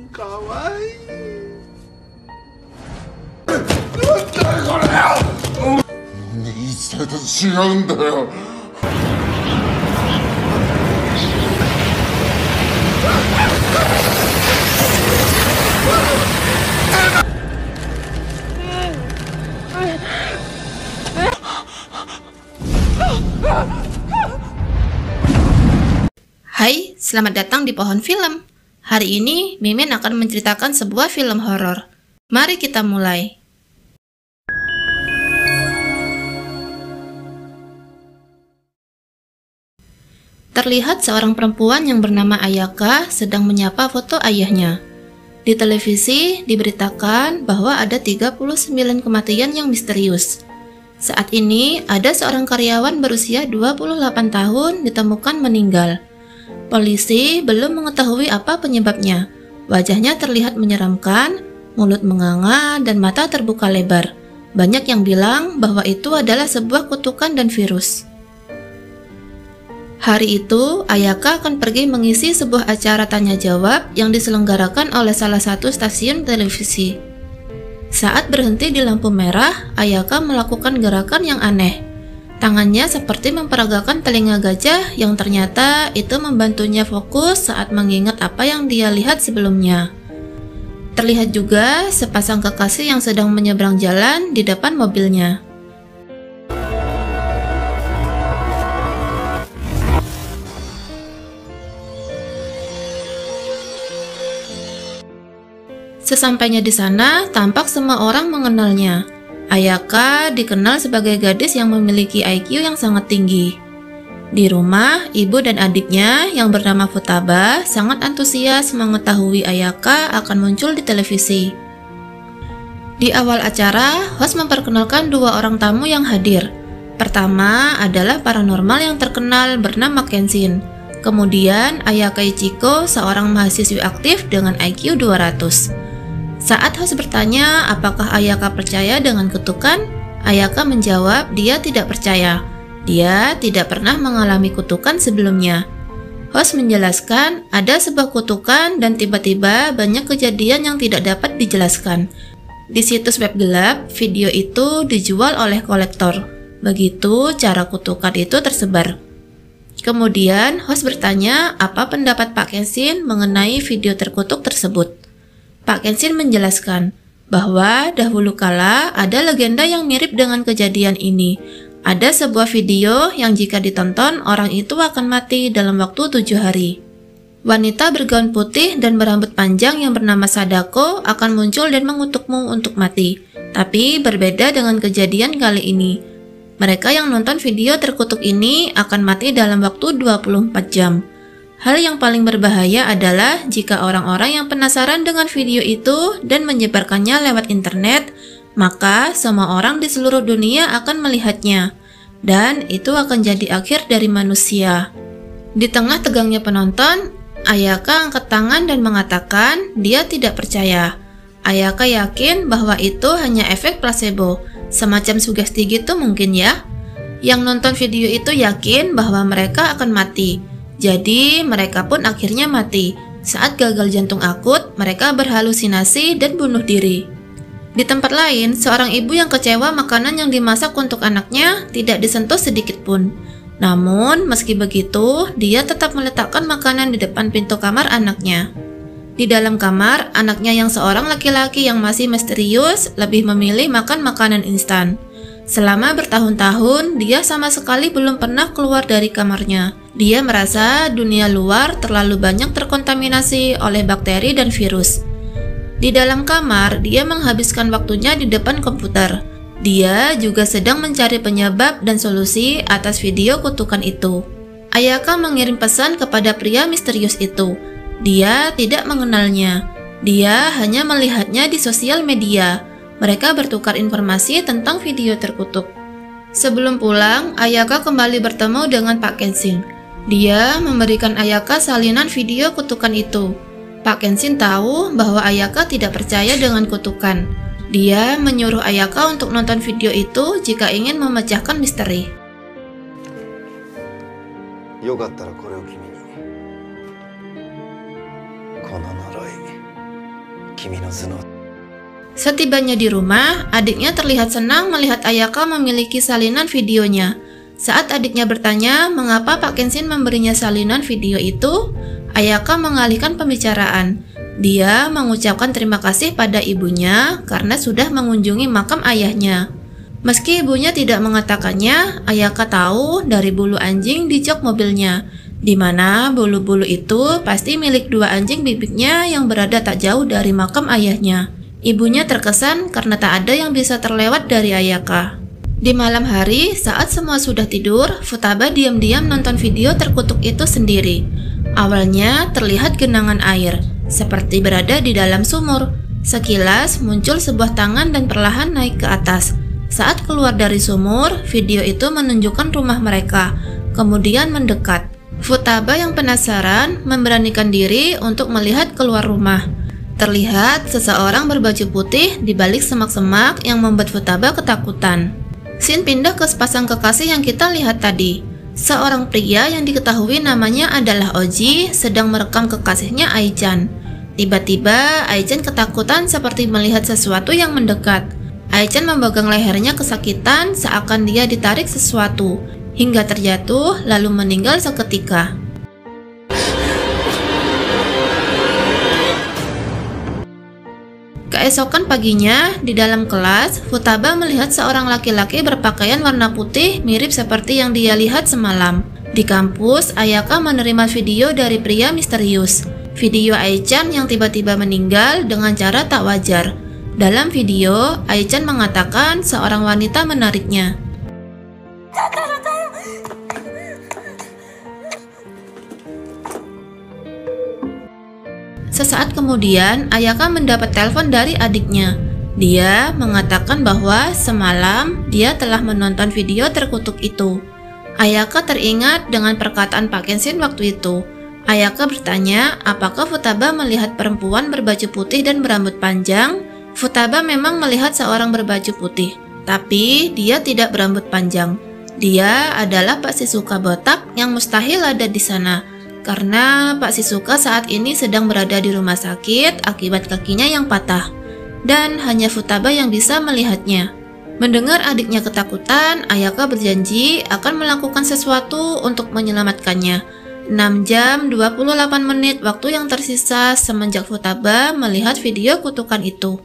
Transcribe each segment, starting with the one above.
かわいい。言い伝えと違うんだよ。Hai, selamat datang di Pohon Film. Hari ini, Mimin akan menceritakan sebuah film horor. Mari kita mulai. Terlihat seorang perempuan yang bernama Ayaka sedang menyapa foto ayahnya. Di televisi diberitakan bahwa ada 39 kematian yang misterius. Saat ini, ada seorang karyawan berusia 28 tahun ditemukan meninggal. Polisi belum mengetahui apa penyebabnya. Wajahnya terlihat menyeramkan, mulut menganga, dan mata terbuka lebar. Banyak yang bilang bahwa itu adalah sebuah kutukan dan virus. Hari itu, Ayaka akan pergi mengisi sebuah acara tanya-jawab yang diselenggarakan oleh salah satu stasiun televisi. Saat berhenti di lampu merah, Ayaka melakukan gerakan yang aneh. Tangannya seperti memperagakan telinga gajah yang ternyata itu membantunya fokus saat mengingat apa yang dia lihat sebelumnya. Terlihat juga sepasang kekasih yang sedang menyeberang jalan di depan mobilnya. Sesampainya di sana, tampak semua orang mengenalnya. Ayaka dikenal sebagai gadis yang memiliki IQ yang sangat tinggi. Di rumah, ibu dan adiknya yang bernama Futaba sangat antusias mengetahui Ayaka akan muncul di televisi. Di awal acara, host memperkenalkan dua orang tamu yang hadir. Pertama adalah paranormal yang terkenal bernama Kenshin. Kemudian Ayaka Ichiko, seorang mahasiswi aktif dengan IQ 200. Saat host bertanya apakah Ayaka percaya dengan kutukan, Ayaka menjawab dia tidak percaya. Dia tidak pernah mengalami kutukan sebelumnya. Host menjelaskan ada sebuah kutukan dan tiba-tiba banyak kejadian yang tidak dapat dijelaskan. Di situs web gelap, video itu dijual oleh kolektor. Begitu cara kutukan itu tersebar. Kemudian host bertanya apa pendapat Pak Kenshin mengenai video terkutuk tersebut. Pak Kenshin menjelaskan bahwa dahulu kala ada legenda yang mirip dengan kejadian ini. Ada sebuah video yang jika ditonton orang itu akan mati dalam waktu 7 hari. Wanita bergaun putih dan berambut panjang yang bernama Sadako akan muncul dan mengutukmu untuk mati. Tapi berbeda dengan kejadian kali ini. Mereka yang nonton video terkutuk ini akan mati dalam waktu 24 jam. Hal yang paling berbahaya adalah jika orang-orang yang penasaran dengan video itu dan menyebarkannya lewat internet, maka semua orang di seluruh dunia akan melihatnya, dan itu akan jadi akhir dari manusia. Di tengah tegangnya penonton, Ayaka angkat tangan dan mengatakan dia tidak percaya. Ayaka yakin bahwa itu hanya efek placebo, semacam sugesti gitu mungkin ya. Yang nonton video itu yakin bahwa mereka akan mati. Jadi, mereka pun akhirnya mati. Saat gagal jantung akut, mereka berhalusinasi dan bunuh diri. Di tempat lain, seorang ibu yang kecewa makanan yang dimasak untuk anaknya tidak disentuh sedikit pun. Namun, meski begitu, dia tetap meletakkan makanan di depan pintu kamar anaknya. Di dalam kamar, anaknya yang seorang laki-laki yang masih misterius lebih memilih makan makanan instan. Selama bertahun-tahun, dia sama sekali belum pernah keluar dari kamarnya. Dia merasa dunia luar terlalu banyak terkontaminasi oleh bakteri dan virus. Di dalam kamar, dia menghabiskan waktunya di depan komputer. Dia juga sedang mencari penyebab dan solusi atas video kutukan itu. Ayaka mengirim pesan kepada pria misterius itu. Dia tidak mengenalnya. Dia hanya melihatnya di sosial media. Mereka bertukar informasi tentang video terkutuk. Sebelum pulang, Ayaka kembali bertemu dengan Pak Kenshin. Dia memberikan Ayaka salinan video kutukan itu. Pak Kenshin tahu bahwa Ayaka tidak percaya dengan kutukan. Dia menyuruh Ayaka untuk nonton video itu jika ingin memecahkan misteri. よかったらこれを君にこの呪い君の頭脳。 Setibanya di rumah, adiknya terlihat senang melihat Ayaka memiliki salinan videonya. Saat adiknya bertanya mengapa Pak Kenshin memberinya salinan video itu, Ayaka mengalihkan pembicaraan. Dia mengucapkan terima kasih pada ibunya karena sudah mengunjungi makam ayahnya. Meski ibunya tidak mengatakannya, Ayaka tahu dari bulu anjing di jok mobilnya, di mana bulu-bulu itu pasti milik dua anjing bibiknya yang berada tak jauh dari makam ayahnya. Ibunya terkesan karena tak ada yang bisa terlewat dari Ayaka. Di malam hari, saat semua sudah tidur, Futaba diam-diam nonton video terkutuk itu sendiri. Awalnya terlihat genangan air, seperti berada di dalam sumur. Sekilas muncul sebuah tangan dan perlahan naik ke atas. Saat keluar dari sumur, video itu menunjukkan rumah mereka, kemudian mendekat. Futaba yang penasaran memberanikan diri untuk melihat keluar rumah. Terlihat seseorang berbaju putih di balik semak-semak yang membuat Futaba ketakutan. Scene pindah ke sepasang kekasih yang kita lihat tadi. Seorang pria yang diketahui namanya adalah Oji sedang merekam kekasihnya Ai-chan. Tiba-tiba Ai-chan ketakutan seperti melihat sesuatu yang mendekat. Ai-chan memegang lehernya kesakitan seakan dia ditarik sesuatu, hingga terjatuh lalu meninggal seketika. Keesokan paginya, di dalam kelas, Futaba melihat seorang laki-laki berpakaian warna putih mirip seperti yang dia lihat semalam. Di kampus, Ayaka menerima video dari pria misterius. Video Ai-chan yang tiba-tiba meninggal dengan cara tak wajar. Dalam video, Ai-chan mengatakan seorang wanita menariknya. Sesaat kemudian, Ayaka mendapat telepon dari adiknya. Dia mengatakan bahwa semalam dia telah menonton video terkutuk itu. Ayaka teringat dengan perkataan Pak Kenshin waktu itu. Ayaka bertanya apakah Futaba melihat perempuan berbaju putih dan berambut panjang. Futaba memang melihat seorang berbaju putih, tapi dia tidak berambut panjang. Dia adalah Pak Shizuka botak yang mustahil ada di sana. Karena Pak Shizuka saat ini sedang berada di rumah sakit akibat kakinya yang patah, dan hanya Futaba yang bisa melihatnya. Mendengar adiknya ketakutan, Ayaka berjanji akan melakukan sesuatu untuk menyelamatkannya. 6 jam 28 menit waktu yang tersisa semenjak Futaba melihat video kutukan itu.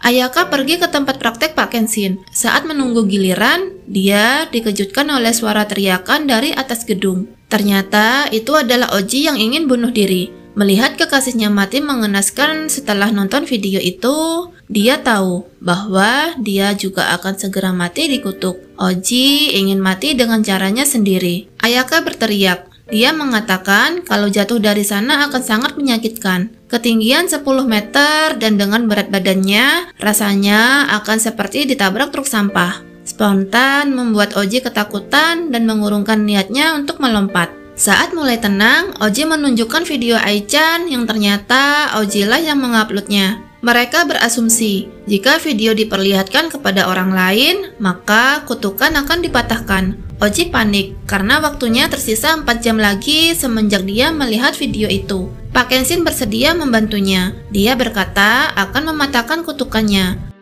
Ayaka pergi ke tempat praktek Pak Kenshin. Saat menunggu giliran, dia dikejutkan oleh suara teriakan dari atas gedung. Ternyata itu adalah Oji yang ingin bunuh diri. Melihat kekasihnya mati mengenaskan setelah nonton video itu, dia tahu bahwa dia juga akan segera mati dikutuk. Oji ingin mati dengan caranya sendiri. Ayaka berteriak. Dia mengatakan kalau jatuh dari sana akan sangat menyakitkan. Ketinggian 10 meter dan dengan berat badannya, rasanya akan seperti ditabrak truk sampah. Spontan membuat Oji ketakutan dan mengurungkan niatnya untuk melompat. Saat mulai tenang, Oji menunjukkan video Ai-chan yang ternyata Oji lah yang menguploadnya. Mereka berasumsi jika video diperlihatkan kepada orang lain, maka kutukan akan dipatahkan. Oji panik karena waktunya tersisa 4 jam lagi semenjak dia melihat video itu. Pak Kenshin bersedia membantunya. Dia berkata akan mematahkan kutukannya.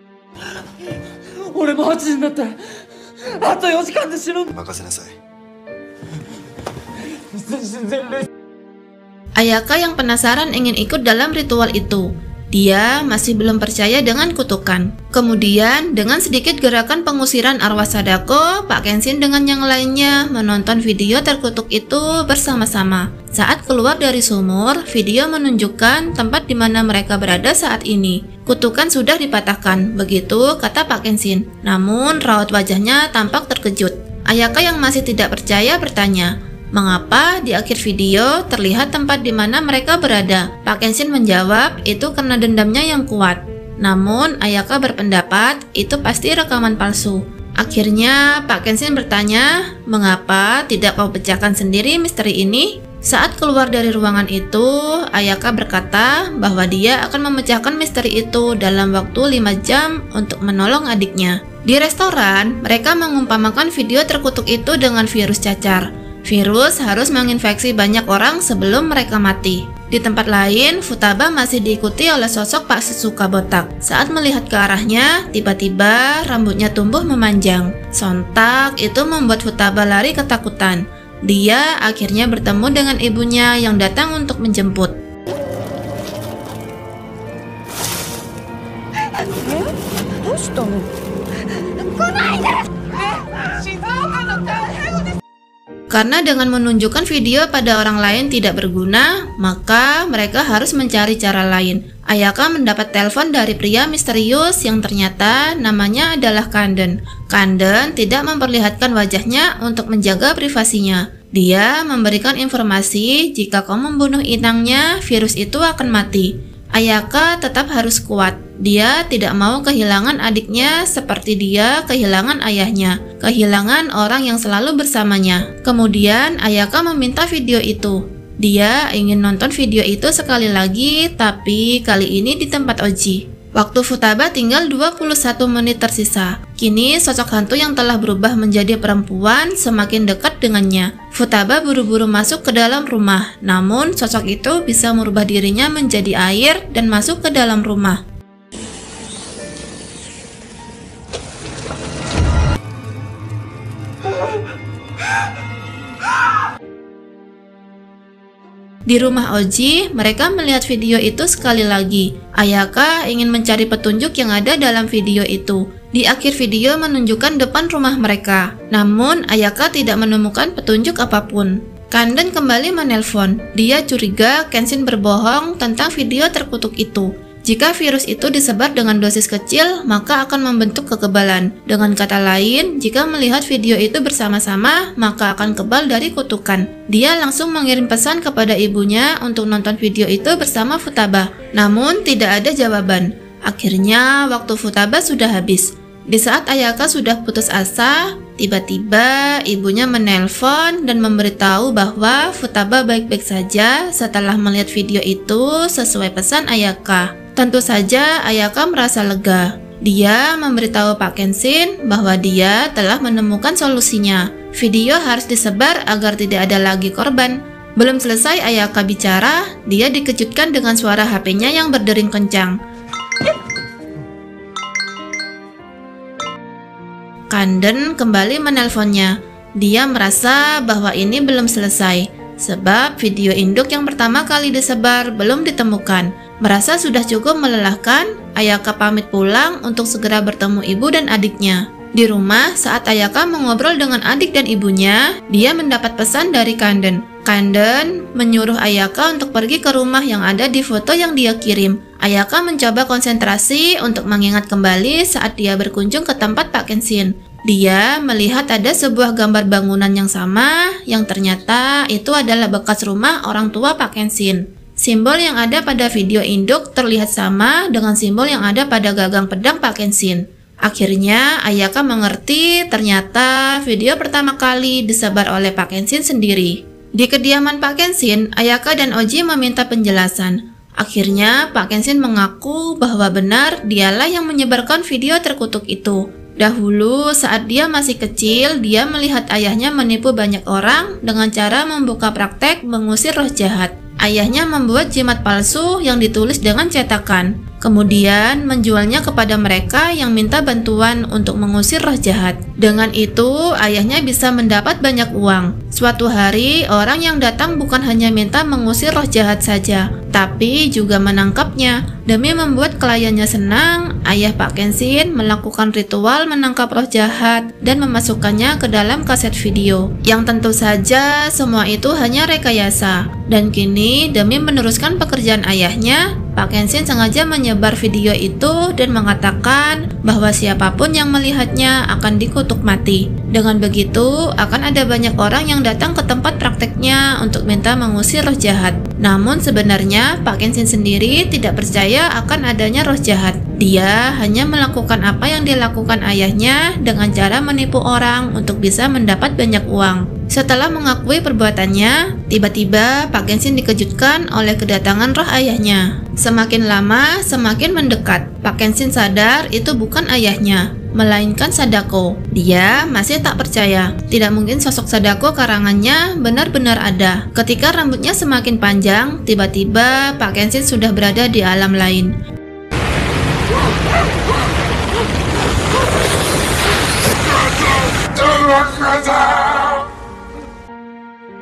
俺も8時になったあと4時間で死ぬ任せなさい Ayaka yang penasaran ingin ikut dalam ritual itu. Dia masih belum percaya dengan kutukan. Kemudian, dengan sedikit gerakan pengusiran arwah Sadako, Pak Kenshin dengan yang lainnya menonton video terkutuk itu bersama-sama. Saat keluar dari sumur, video menunjukkan tempat di mana mereka berada saat ini. Kutukan sudah dipatahkan, begitu kata Pak Kenshin. Namun, raut wajahnya tampak terkejut. Ayaka yang masih tidak percaya bertanya, mengapa di akhir video terlihat tempat di mana mereka berada? Pak Kenshin menjawab, itu karena dendamnya yang kuat. Namun, Ayaka berpendapat itu pasti rekaman palsu. Akhirnya, Pak Kenshin bertanya, mengapa tidak kau pecahkan sendiri misteri ini? Saat keluar dari ruangan itu, Ayaka berkata bahwa dia akan memecahkan misteri itu dalam waktu 5 jam untuk menolong adiknya. Di restoran, mereka mengumpamakan video terkutuk itu dengan virus cacar. Virus harus menginfeksi banyak orang sebelum mereka mati. Di tempat lain, Futaba masih diikuti oleh sosok Pak Shizuka botak. Saat melihat ke arahnya, tiba-tiba rambutnya tumbuh memanjang. Sontak itu membuat Futaba lari ketakutan. Dia akhirnya bertemu dengan ibunya yang datang untuk menjemput. Karena dengan menunjukkan video pada orang lain tidak berguna, maka mereka harus mencari cara lain. Ayaka mendapat telepon dari pria misterius yang ternyata namanya adalah Kanden. Kanden tidak memperlihatkan wajahnya untuk menjaga privasinya. Dia memberikan informasi jika kau membunuh inangnya, virus itu akan mati. Ayaka tetap harus kuat. Dia tidak mau kehilangan adiknya seperti dia kehilangan ayahnya, kehilangan orang yang selalu bersamanya. Kemudian Ayaka meminta video itu. Dia ingin nonton video itu sekali lagi, tapi kali ini di tempat Oji. Waktu Futaba tinggal 21 menit tersisa. Kini sosok hantu yang telah berubah menjadi perempuan semakin dekat dengannya. Futaba buru-buru masuk ke dalam rumah, namun sosok itu bisa merubah dirinya menjadi air dan masuk ke dalam rumah. Di rumah Oji, mereka melihat video itu sekali lagi. Ayaka ingin mencari petunjuk yang ada dalam video itu. Di akhir video menunjukkan depan rumah mereka. Namun, Ayaka tidak menemukan petunjuk apapun. Kanden kembali menelpon. Dia curiga Kenshin berbohong tentang video terkutuk itu. Jika virus itu disebar dengan dosis kecil, maka akan membentuk kekebalan. Dengan kata lain, jika melihat video itu bersama-sama, maka akan kebal dari kutukan. Dia langsung mengirim pesan kepada ibunya untuk nonton video itu bersama Futaba. Namun, tidak ada jawaban. Akhirnya, waktu Futaba sudah habis. Di saat Ayaka sudah putus asa, tiba-tiba ibunya menelpon dan memberitahu bahwa Futaba baik-baik saja setelah melihat video itu sesuai pesan Ayaka. Tentu saja Ayaka merasa lega. Dia memberitahu Pak Kenshin bahwa dia telah menemukan solusinya. Video harus disebar agar tidak ada lagi korban. Belum selesai Ayaka bicara, dia dikejutkan dengan suara HP-nya yang berdering kencang. Kanden kembali menelponnya. Dia merasa bahwa ini belum selesai, sebab video induk yang pertama kali disebar belum ditemukan. Merasa sudah cukup melelahkan, Ayaka pamit pulang untuk segera bertemu ibu dan adiknya. Di rumah, saat Ayaka mengobrol dengan adik dan ibunya, dia mendapat pesan dari Kanden. Kanden menyuruh Ayaka untuk pergi ke rumah yang ada di foto yang dia kirim. Ayaka mencoba konsentrasi untuk mengingat kembali saat dia berkunjung ke tempat Pak Kenshin. Dia melihat ada sebuah gambar bangunan yang sama, yang ternyata itu adalah bekas rumah orang tua Pak Kenshin. Simbol yang ada pada video induk terlihat sama dengan simbol yang ada pada gagang pedang Pak Kenshin. Akhirnya Ayaka mengerti ternyata video pertama kali disebar oleh Pak Kenshin sendiri. Di kediaman Pak Kenshin, Ayaka dan Oji meminta penjelasan. Akhirnya Pak Kenshin mengaku bahwa benar dialah yang menyebarkan video terkutuk itu. Dahulu saat dia masih kecil, dia melihat ayahnya menipu banyak orang dengan cara membuka praktek mengusir roh jahat. Ayahnya membuat jimat palsu yang ditulis dengan cetakan, kemudian menjualnya kepada mereka yang minta bantuan untuk mengusir roh jahat. Dengan itu, ayahnya bisa mendapat banyak uang. Suatu hari, orang yang datang bukan hanya minta mengusir roh jahat saja, tapi juga menangkapnya. Demi membuat kliennya senang, ayah Pak Kenshin melakukan ritual menangkap roh jahat dan memasukkannya ke dalam kaset video. Yang tentu saja semua itu hanya rekayasa. Dan kini demi meneruskan pekerjaan ayahnya, Pak Kenshin sengaja menyebar video itu dan mengatakan bahwa siapapun yang melihatnya akan dikutuk mati. Dengan begitu, akan ada banyak orang yang datang ke tempat prakteknya untuk minta mengusir roh jahat. Namun sebenarnya Pak Kenshin sendiri tidak percaya akan adanya roh jahat. Dia hanya melakukan apa yang dilakukan ayahnya dengan cara menipu orang untuk bisa mendapat banyak uang. Setelah mengakui perbuatannya, tiba-tiba Pak Kenshin dikejutkan oleh kedatangan roh ayahnya. Semakin lama, semakin mendekat. Pak Kenshin sadar itu bukan ayahnya. melainkan Sadako. Dia masih tak percaya. Tidak mungkin sosok Sadako karangannya benar-benar ada. Ketika rambutnya semakin panjang, tiba-tiba Pak Kenshin sudah berada di alam lain.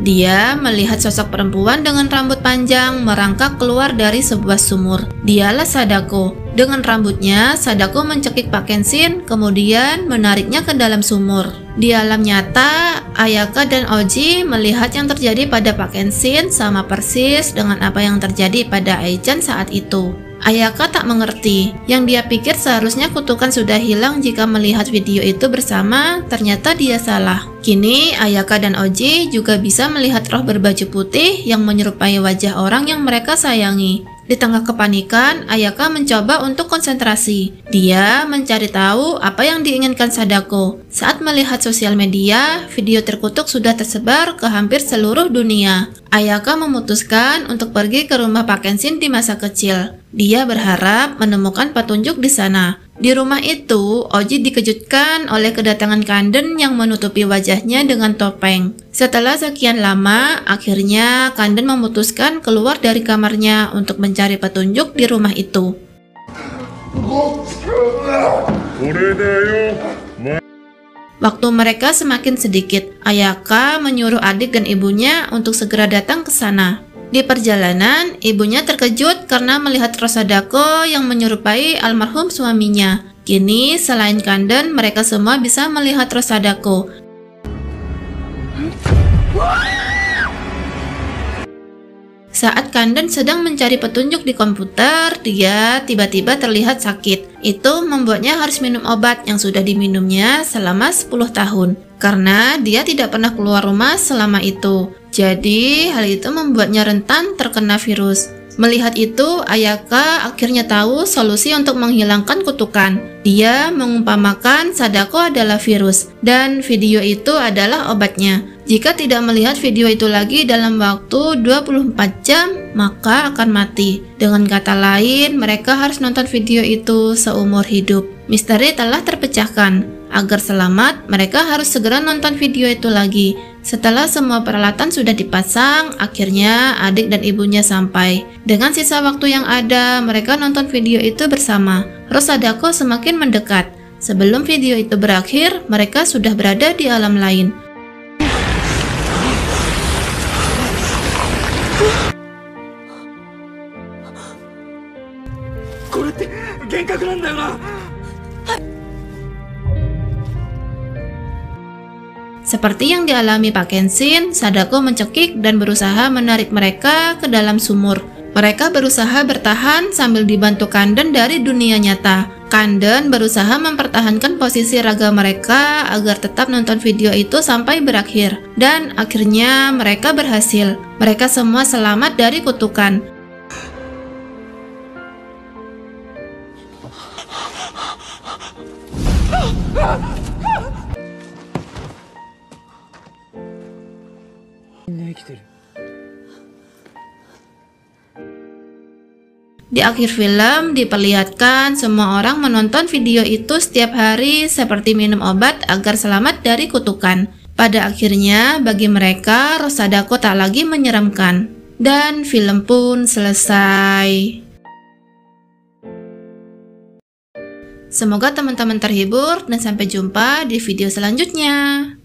Dia melihat sosok perempuan dengan rambut panjang merangkak keluar dari sebuah sumur. Dialah Sadako. Dengan rambutnya, Sadako mencekik Pak Kenshin, kemudian menariknya ke dalam sumur. Di alam nyata, Ayaka dan Oji melihat yang terjadi pada Pak Kenshin sama persis dengan apa yang terjadi pada Ai-chan saat itu. Ayaka tak mengerti. Yang dia pikir seharusnya kutukan sudah hilang jika melihat video itu bersama, ternyata dia salah. Kini Ayaka dan Oji juga bisa melihat roh berbaju putih yang menyerupai wajah orang yang mereka sayangi. Di tengah kepanikan, Ayaka mencoba untuk konsentrasi. Dia mencari tahu apa yang diinginkan Sadako. Saat melihat sosial media, video terkutuk sudah tersebar ke hampir seluruh dunia. Ayaka memutuskan untuk pergi ke rumah Pak Kenshin di masa kecil. Dia berharap menemukan petunjuk di sana. Di rumah itu, Oji dikejutkan oleh kedatangan Kanden yang menutupi wajahnya dengan topeng. Setelah sekian lama, akhirnya Kanden memutuskan keluar dari kamarnya untuk mencari petunjuk di rumah itu. Waktu mereka semakin sedikit, Ayaka menyuruh adik dan ibunya untuk segera datang ke sana. Di perjalanan, ibunya terkejut karena melihat roh Sadako yang menyerupai almarhum suaminya. Kini, selain Kanden, mereka semua bisa melihat roh Sadako. Saat Kanden sedang mencari petunjuk di komputer, dia tiba-tiba terlihat sakit. Itu membuatnya harus minum obat yang sudah diminumnya selama 10 tahun. Karena dia tidak pernah keluar rumah selama itu. Jadi, hal itu membuatnya rentan terkena virus. Melihat itu, Ayaka akhirnya tahu solusi untuk menghilangkan kutukan. Dia mengumpamakan Sadako adalah virus, dan video itu adalah obatnya. Jika tidak melihat video itu lagi dalam waktu 24 jam, maka akan mati. Dengan kata lain, mereka harus nonton video itu seumur hidup. Misteri telah terpecahkan. Agar selamat, mereka harus segera nonton video itu lagi. Setelah semua peralatan sudah dipasang, akhirnya adik dan ibunya sampai. Dengan sisa waktu yang ada, mereka nonton video itu bersama. Roh Sadako semakin mendekat. Sebelum video itu berakhir, mereka sudah berada di alam lain. Seperti yang dialami Pak Kenshin, Sadako mencekik dan berusaha menarik mereka ke dalam sumur. Mereka berusaha bertahan sambil dibantu Kanden dari dunia nyata. Kanden berusaha mempertahankan posisi raga mereka agar tetap nonton video itu sampai berakhir. Dan akhirnya mereka berhasil. Mereka semua selamat dari kutukan. Di akhir film diperlihatkan semua orang menonton video itu setiap hari seperti minum obat agar selamat dari kutukan. Pada akhirnya bagi mereka roh Sadako tak lagi menyeramkan. Dan film pun selesai. Semoga teman-teman terhibur dan sampai jumpa di video selanjutnya.